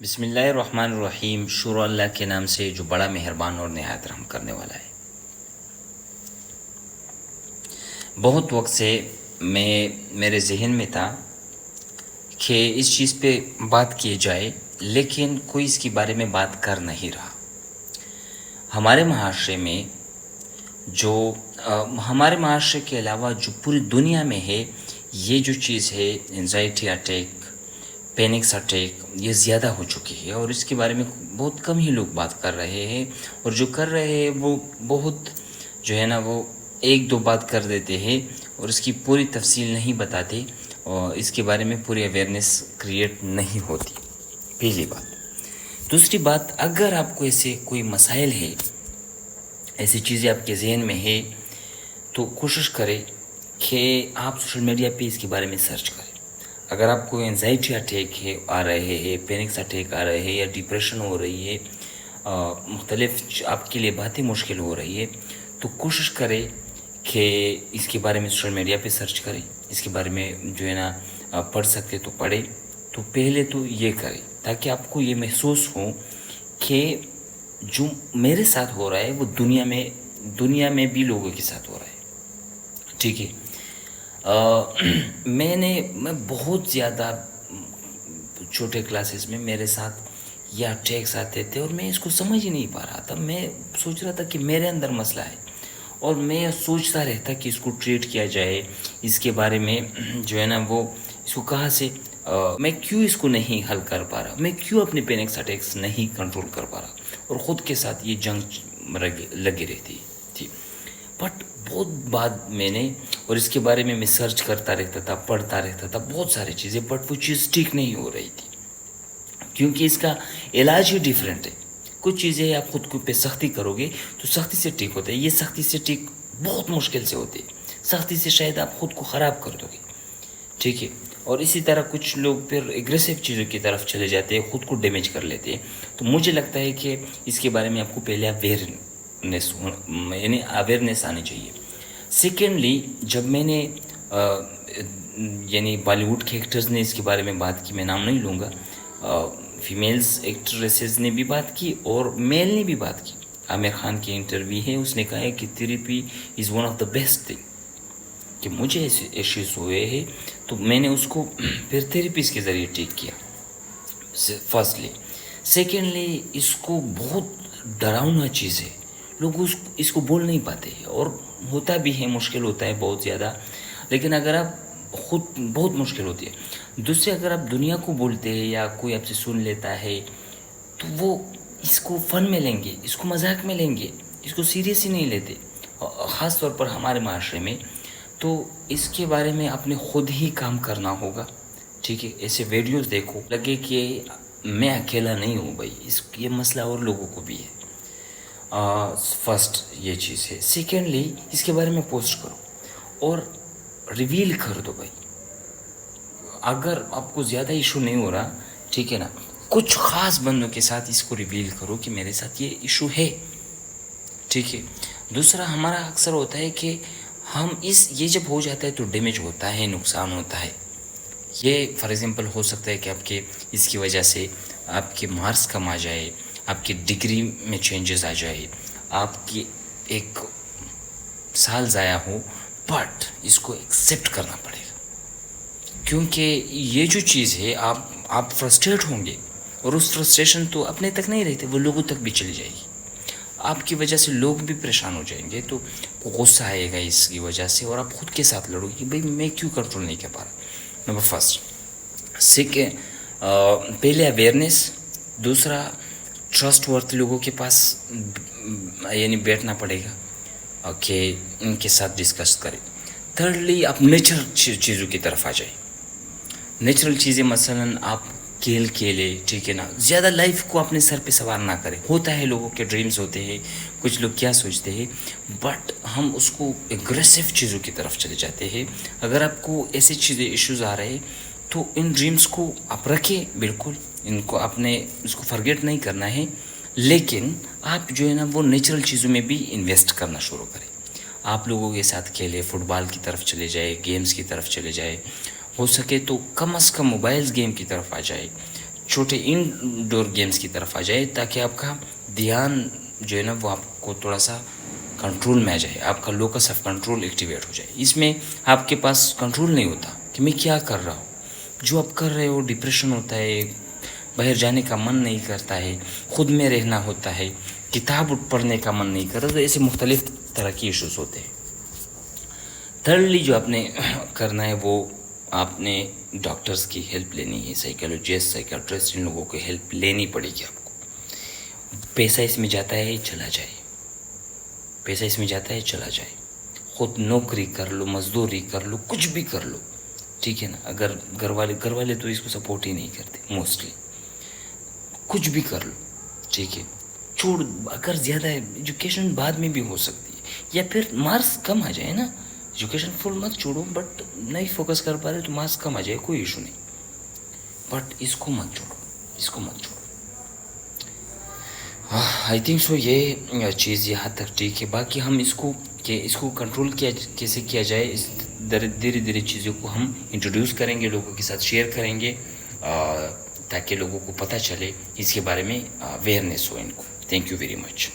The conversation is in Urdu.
بسم اللہ الرحمن الرحیم، شروع اللہ کے نام سے جو بڑا مہربان اور نہایت رحم کرنے والا ہے۔ بہت وقت سے میرے ذہن میں تھا کہ اس چیز پہ بات کی جائے، لیکن کوئی اس کے بارے میں بات کر نہیں رہا۔ ہمارے معاشرے میں ہمارے معاشرے کے علاوہ جو پوری دنیا میں ہے، یہ جو چیز ہے انزائٹی اٹیک، پینکس اٹیک، یہ زیادہ ہو چکی ہے، اور اس کے بارے میں بہت کم ہی لوگ بات کر رہے ہیں، اور جو کر رہے ہیں وہ بہت جو ہے نا وہ ایک دو بات کر دیتے ہیں اور اس کی پوری تفصیل نہیں بتاتے، اور اس کے بارے میں پوری اویئرنیس کریٹ نہیں ہوتی۔ پہلی بات۔ دوسری بات، اگر آپ کو ایسے کوئی مسائل ہے، ایسی چیزیں آپ کے ذہن میں ہے، تو کوشش کریں کہ آپ سوشل میڈیا پہ اس کے بارے میں سرچ کریں۔ اگر آپ کو انزائٹی اٹیک آ رہے ہیں، پینکس اٹیک آ رہے ہیں، یا ڈپریشن ہو رہی ہے، مختلف آپ کے لیے باتیں مشکل ہو رہی ہے، تو کوشش کریں کہ اس کے بارے میں سوشل میڈیا پہ سرچ کریں، اس کے بارے میں جو ہے نا پڑھ سکتے تو پڑھیں۔ تو پہلے تو یہ کریں تاکہ آپ کو یہ محسوس ہو کہ جو میرے ساتھ ہو رہا ہے وہ دنیا میں بھی لوگوں کے ساتھ ہو رہا ہے۔ ٹھیک ہے۔ میں بہت زیادہ چھوٹے کلاسز میں میرے ساتھ یہ اٹیکس آتے تھے، اور میں اس کو سمجھ ہی نہیں پا رہا تھا۔ میں سوچ رہا تھا کہ میرے اندر مسئلہ ہے، اور میں سوچتا رہتا کہ اس کو ٹریٹ کیا جائے، اس کے بارے میں جو ہے نا وہ اس کو کہاں سے میں کیوں اس کو نہیں حل کر پا رہا، میں کیوں اپنے پینکس اٹیکس نہیں کنٹرول کر پا رہا، اور خود کے ساتھ یہ جنگ لگی رہتی تھی۔ بٹ بہت بعد میں نے، اور اس کے بارے میں سرچ کرتا رہتا تھا، پڑھتا رہتا تھا بہت ساری چیزیں، بٹ وہ چیز ٹھیک نہیں ہو رہی تھی، کیونکہ اس کا علاج ہی ڈیفرنٹ ہے۔ کچھ چیزیں آپ خود کو پہ سختی کرو گے تو سختی سے ٹھیک ہوتا ہے، یہ سختی سے ٹھیک بہت مشکل سے ہوتی ہے، سختی سے شاید آپ خود کو خراب کر دو گے۔ ٹھیک ہے۔ اور اسی طرح کچھ لوگ پھر ایگریسو چیزوں کی طرف چلے جاتے ہیں، خود کو ڈیمیج کر لیتے ہیں۔ تو مجھے لگتا ہے کہ اس کے بارے میں آپ کو پہلے اویئرنیس آنی چاہیے۔ سیکنڈلی، جب میں نے یعنی بالی ووڈ کے ایکٹرز نے اس کے بارے میں بات کی، میں نام نہیں لوں گا، فیمیلز ایکٹریسز نے بھی بات کی اور میل نے بھی بات کی۔ عامر خان کی انٹرویو ہے، اس نے کہا ہے کہ therapy is one of the best thing, کہ مجھے ایسے ایشوز ہوئے ہیں تو میں نے اس کو پھر تھیریپیز کے ذریعے ٹھیک کیا، فرسٹلی۔ سیکنڈلی، اس کو بہت ڈراؤنا چیز ہے، لوگ اس کو بول نہیں پاتے، اور ہوتا بھی ہے، مشکل ہوتا ہے بہت زیادہ، لیکن اگر آپ خود بہت مشکل ہوتی ہے۔ دوسرے، اگر آپ دنیا کو بولتے ہیں یا کوئی آپ سے سن لیتا ہے تو وہ اس کو فن میں لیں گے، اس کو مذاق میں لیں گے، اس کو سیریس ہی نہیں لیتے، خاص طور پر ہمارے معاشرے میں۔ تو اس کے بارے میں اپنے خود ہی کام کرنا ہوگا۔ ٹھیک ہے۔ ایسے ویڈیوز دیکھو، لگے کہ میں اکیلا نہیں ہوں بھائی، یہ مسئلہ اور لوگوں کو بھی ہے۔ فرسٹ یہ چیز ہے۔ سیکنڈلی، اس کے بارے میں پوسٹ کرو اور ریویل کر دو بھائی۔ اگر آپ کو زیادہ ایشو نہیں ہو رہا، ٹھیک ہے نا، کچھ خاص بندوں کے ساتھ اس کو ریویل کرو کہ میرے ساتھ یہ ایشو ہے۔ ٹھیک ہے۔ دوسرا، ہمارا اکثر ہوتا ہے کہ یہ جب ہو جاتا ہے تو ڈیمیج ہوتا ہے، نقصان ہوتا ہے۔ یہ فار ایگزامپل ہو سکتا ہے کہ آپ کے اس کی وجہ سے آپ کے مارکس کم آ جائے، آپ کی ڈگری میں چینجز آ جائے، آپ کی ایک سال ضائع ہو، بٹ اس کو ایکسیپٹ کرنا پڑے گا، کیونکہ یہ جو چیز ہے آپ فرسٹریٹ ہوں گے، اور اس فرسٹریشن تو اپنے تک نہیں رہتے، وہ لوگوں تک بھی چلی جائے گی، آپ کی وجہ سے لوگ بھی پریشان ہو جائیں گے، تو غصہ آئے گا اس کی وجہ سے، اور آپ خود کے ساتھ لڑو گے کہ بھائی میں کیوں کنٹرول نہیں کر پا رہا۔ Number first. پہلے اویئرنیس۔ دوسرا، ٹرسٹ ورتھ لوگوں کے پاس یعنی بیٹھنا پڑے گا کہ ان کے ساتھ ڈسکس کریں۔ تھرڈلی، آپ نیچرل چیزوں کی طرف آ جائیں۔ نیچرل چیزیں مثلاً آپ کھیل کھیلے، ٹھیک ہے نا، زیادہ لائف کو اپنے سر پہ سوار نہ کریں۔ ہوتا ہے لوگوں کے ڈریمز ہوتے ہیں، کچھ لوگ کیا سوچتے ہیں، بٹ ہم اس کو ایگریسو چیزوں کی طرف چلے جاتے ہیں۔ اگر آپ کو ایسی چیزیں ایشوز آ رہے ہیں تو ان ڈریمز کو آپ رکھیں، بالکل ان کو اس کو فرگیٹ نہیں کرنا ہے، لیکن آپ جو ہے نا وہ نیچرل چیزوں میں بھی انویسٹ کرنا شروع کریں۔ آپ لوگوں کے ساتھ کھیلے، فٹ بال کی طرف چلے جائے، گیمز کی طرف چلے جائے، ہو سکے تو کم از کم موبائلز گیم کی طرف آ جائے، چھوٹے انڈور گیمز کی طرف آ جائے تاکہ آپ کا دھیان جو ہے نا وہ آپ کو تھوڑا سا کنٹرول میں آ جائے, آپ کا لوکس آف کنٹرول ایکٹیویٹ ہو جائے. اس میں آپ کے پاس کنٹرول نہیں ہوتا کہ میں کیا کر رہا ہوں. جو آپ کر رہے ہو ڈپریشن ہوتا ہے, باہر جانے کا من نہیں کرتا ہے, خود میں رہنا ہوتا ہے, کتاب پڑھنے کا من نہیں کرتا, تو ایسے مختلف طرح کی ایشوز ہوتے ہیں. تھرڈلی جو آپ نے کرنا ہے وہ آپ نے ڈاکٹرز کی ہیلپ لینی ہے, سائیکالوجسٹ, سائیکیٹرسٹ, ان لوگوں کی ہیلپ لینی پڑے گی آپ کو. پیسہ اس میں جاتا ہے چلا جائے, پیسہ اس میں جاتا ہے چلا جائے. خود نوکری کر لو, مزدوری کر لو, کچھ بھی کر لو, ٹھیک ہے نا. اگر گھر والے تو اس کو سپورٹ ہی نہیں کرتے موسٹلی. کچھ بھی کر لو, ٹھیک ہے. چھوڑ, اگر زیادہ ہے ایجوکیشن بعد میں بھی ہو سکتی ہے, یا پھر مارکس کم آ جائے نا. ایجوکیشن فل مت چھوڑو, بٹ نہیں فوکس کر پا رہے تو مارکس کم آ جائے, کوئی ایشو نہیں, بٹ اس کو مت چھوڑو, اس کو مت چھوڑو. آئی تھنک سو یہ چیز یہاں تک ٹھیک ہے. باقی ہم اس کو کنٹرول کیسے کیا جائے, اس دھیرے دھیرے چیزوں کو ہم انٹروڈیوس کریں گے, لوگوں کے ساتھ شیئر کریں گے, تاکہ لوگوں کو پتہ چلے اس کے بارے میں, اویئرنیس ہو ان کو. Thank you very much.